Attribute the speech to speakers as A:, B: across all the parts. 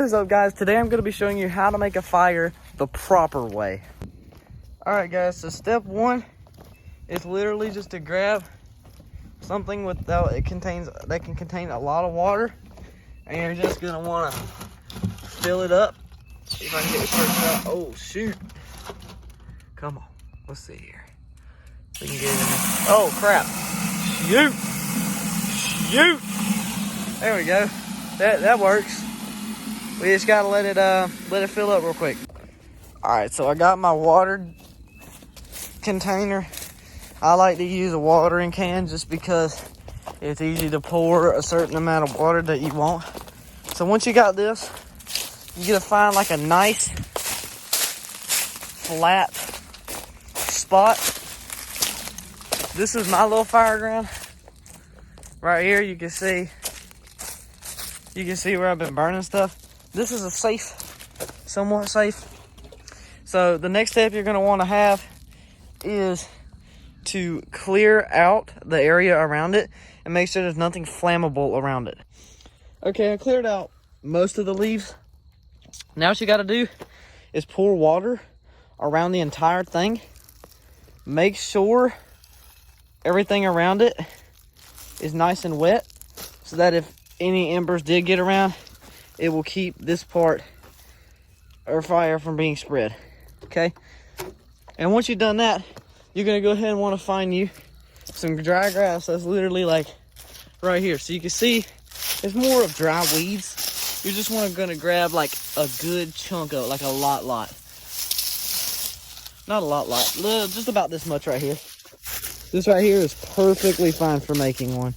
A: What is up, guys? Today I'm going to be showing you how to make a fire the proper way. Alright guys, so step one is literally just to grab something that can contain a lot of water, and you're just going to want to fill it up. See if I can get this person out. Oh shoot. Come on, let's see here. We can get it in there. Oh crap. Shoot. There we go. That works. We just gotta let it fill up real quick. All right, so I got my water container. I like to use a watering can just because it's easy to pour a certain amount of water that you want. So once you got this, you gotta find like a nice flat spot. This is my little fire ground. Right here, you can see where I've been burning stuff. This is somewhat safe. So the next step you're gonna wanna have is to clear out the area around it and make sure there's nothing flammable around it. Okay, I cleared out most of the leaves. Now what you gotta do is pour water around the entire thing. Make sure everything around it is nice and wet so that if any embers did get around, it will keep this part or fire from being spread. Okay, and once you've done that, you're gonna go ahead and want to find you some dry grass that's literally like right here. So you can see it's more of dry weeds. You're just gonna grab like a good chunk of it, like a lot. Not a lot, just about this much right here. This right here is perfectly fine for making one.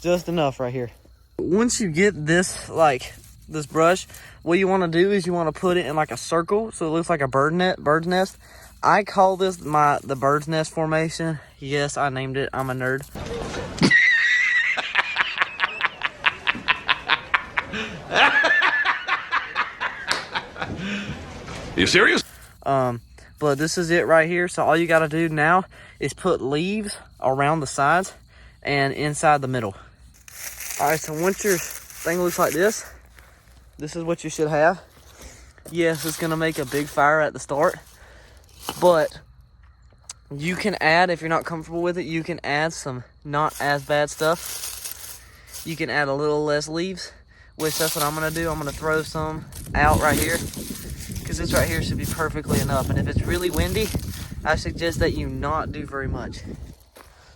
A: Just enough right here. Once you get this, like this brush, what you want to do is you want to put it in like a circle so it looks like a bird's nest. I call this the bird's nest formation. Yes, I named it. I'm a nerd.
B: You serious?
A: But this is it right here. So all you got to do now is put leaves around the sides and inside the middle. All right, so once your thing looks like this is what you should have. Yes, it's gonna make a big fire at the start, but you can add, if you're not comfortable with it, you can add some not as bad stuff. You can add a little less leaves, which that's what I'm gonna do. I'm gonna throw some out right here, because this right here should be perfectly enough. And if it's really windy, I suggest that you not do very much.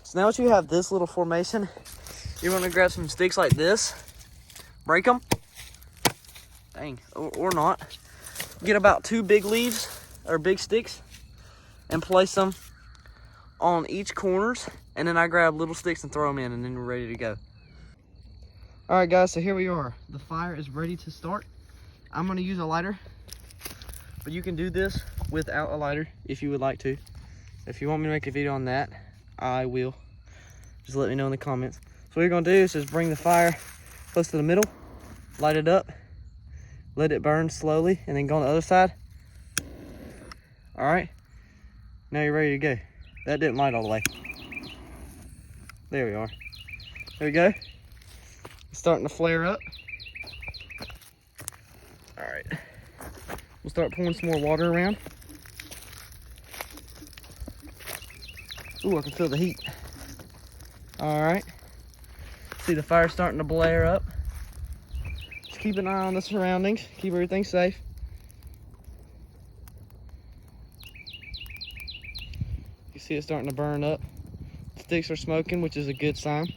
A: So now that you have this little formation, you're gonna grab some sticks like this, break them, dang, or not. Get about 2 big leaves, or big sticks, and place them on each corners, and then I grab little sticks and throw them in, and then we're ready to go. All right guys, so here we are. The fire is ready to start. I'm gonna use a lighter, but you can do this without a lighter if you would like to. If you want me to make a video on that, I will. Just let me know in the comments. So what you're gonna do is just bring the fire close to the middle, light it up, let it burn slowly, and then go on the other side. All right, now you're ready to go. That didn't light all the way. There we are. There we go. It's starting to flare up. All right, we'll start pouring some more water around. Ooh, I can feel the heat. All right. See the fire starting to blare up. Just keep an eye on the surroundings. Keep everything safe. You see it starting to burn up. Sticks are smoking, which is a good sign.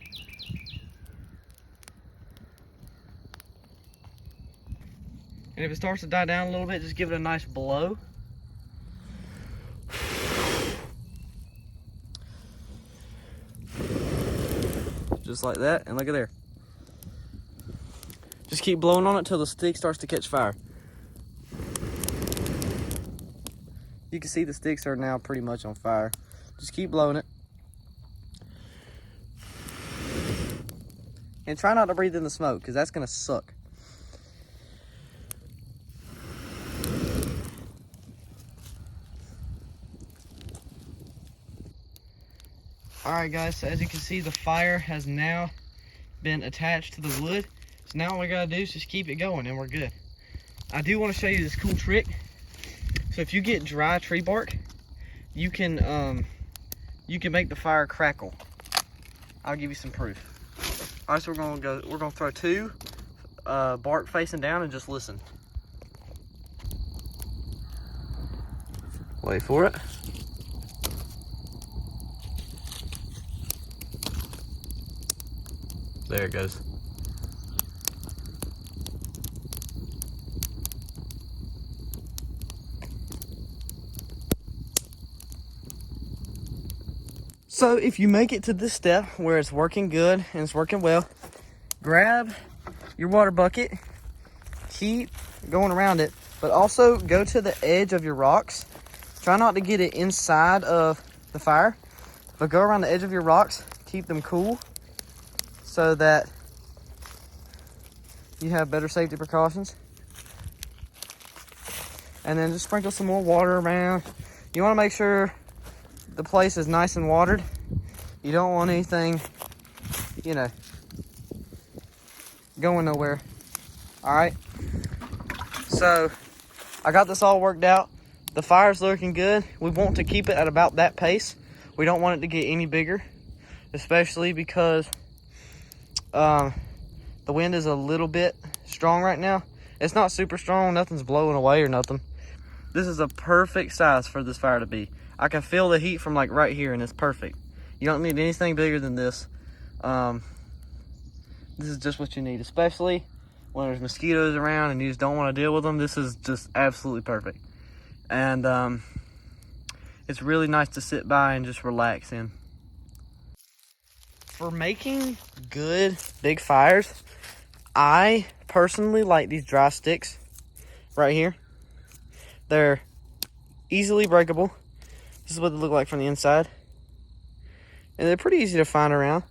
A: And if it starts to die down a little bit, just give it a nice blow. Just like that, and look at there. Just keep blowing on it till the stick starts to catch fire. You can see the sticks are now pretty much on fire. Just keep blowing it. And try not to breathe in the smoke, because that's gonna suck. All right guys, so as you can see, the fire has now been attached to the wood. So So now all we gotta do is just keep it going and we're good. I do want to show you this cool trick. So if you get dry tree bark, you can make the fire crackle. I'll give you some proof. All right, so we're gonna throw 2 bark facing down and just listen. Wait for it. There it goes. So if you make it to this step where it's working good and it's working well, grab your water bucket, keep going around it, but also go to the edge of your rocks. Try not to get it inside of the fire, but go around the edge of your rocks, keep them cool so that you have better safety precautions. And then just sprinkle some more water around. You want to make sure the place is nice and watered. You don't want anything, you know, going nowhere. All right. So I got this all worked out. The fire's looking good. We want to keep it at about that pace. We don't want it to get any bigger, especially because the wind is a little bit strong right now. It's not super strong. Nothing's blowing away or nothing. This is a perfect size for this fire to be. I can feel the heat from like right here and it's perfect. You don't need anything bigger than this. This is just what you need, especially when there's mosquitoes around and you just don't want to deal with them. This is just absolutely perfect. And it's really nice to sit by and just relax in. For making good big fires, I personally like these dry sticks right here. They're easily breakable. This is what they look like from the inside. And they're pretty easy to find around.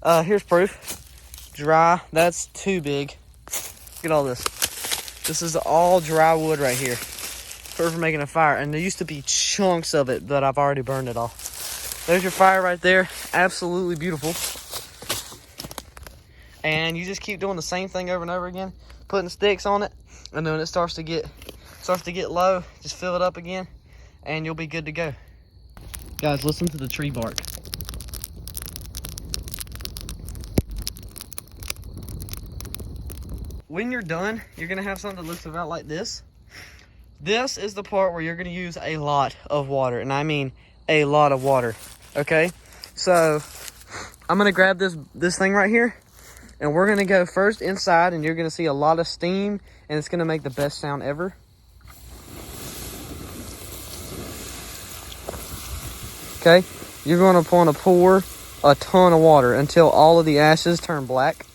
A: Here's proof. Dry, that's too big. Look at all this. This is all dry wood right here. For making a fire. And there used to be chunks of it, but I've already burned it all. There's your fire right there. Absolutely beautiful. And you just keep doing the same thing over and over again. Putting sticks on it. And then when it starts to get low, just fill it up again. And you'll be good to go. Guys, listen to the tree bark. When you're done, you're gonna have something that looks about like this. This is the part where you're gonna use a lot of water, and I mean a lot of water, okay? So, I'm gonna grab this thing right here, and we're gonna go first inside, and you're gonna see a lot of steam, and it's gonna make the best sound ever. Okay, you're gonna want to pour a ton of water until all of the ashes turn black.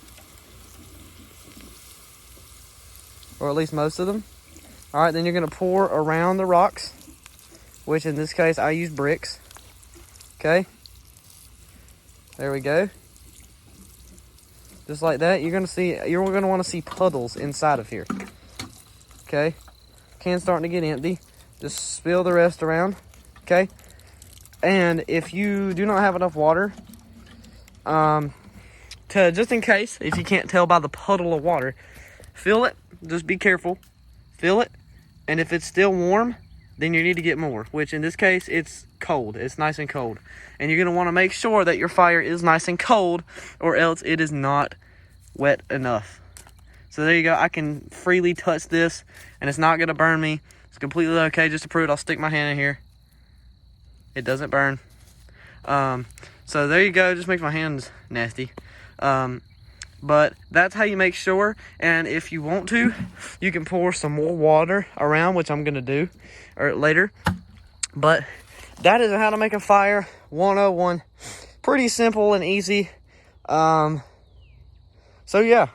A: Or at least most of them. All right, then you're gonna pour around the rocks, which in this case, I use bricks. Okay, there we go. Just like that, you're gonna wanna see puddles inside of here. Okay, can's starting to get empty. Just spill the rest around, okay? And if you do not have enough water, just in case, if you can't tell by the puddle of water, fill it, just be careful, fill it, and if it's still warm, then you need to get more, which in this case, it's cold, it's nice and cold. And you're gonna wanna make sure that your fire is nice and cold, or else it is not wet enough. So there you go, I can freely touch this, and it's not gonna burn me. It's completely okay. Just to prove it, I'll stick my hand in here. It doesn't burn. So there you go, just makes my hands nasty. But that's how you make sure. And if you want to, you can pour some more water around, which I'm gonna do later. But that is how to make a fire 101. Pretty simple and easy. So yeah.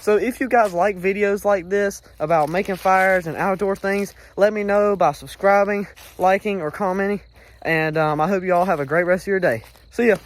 A: So if you guys like videos like this about making fires and outdoor things, let me know by subscribing, liking, or commenting. And I hope you all have a great rest of your day. See ya.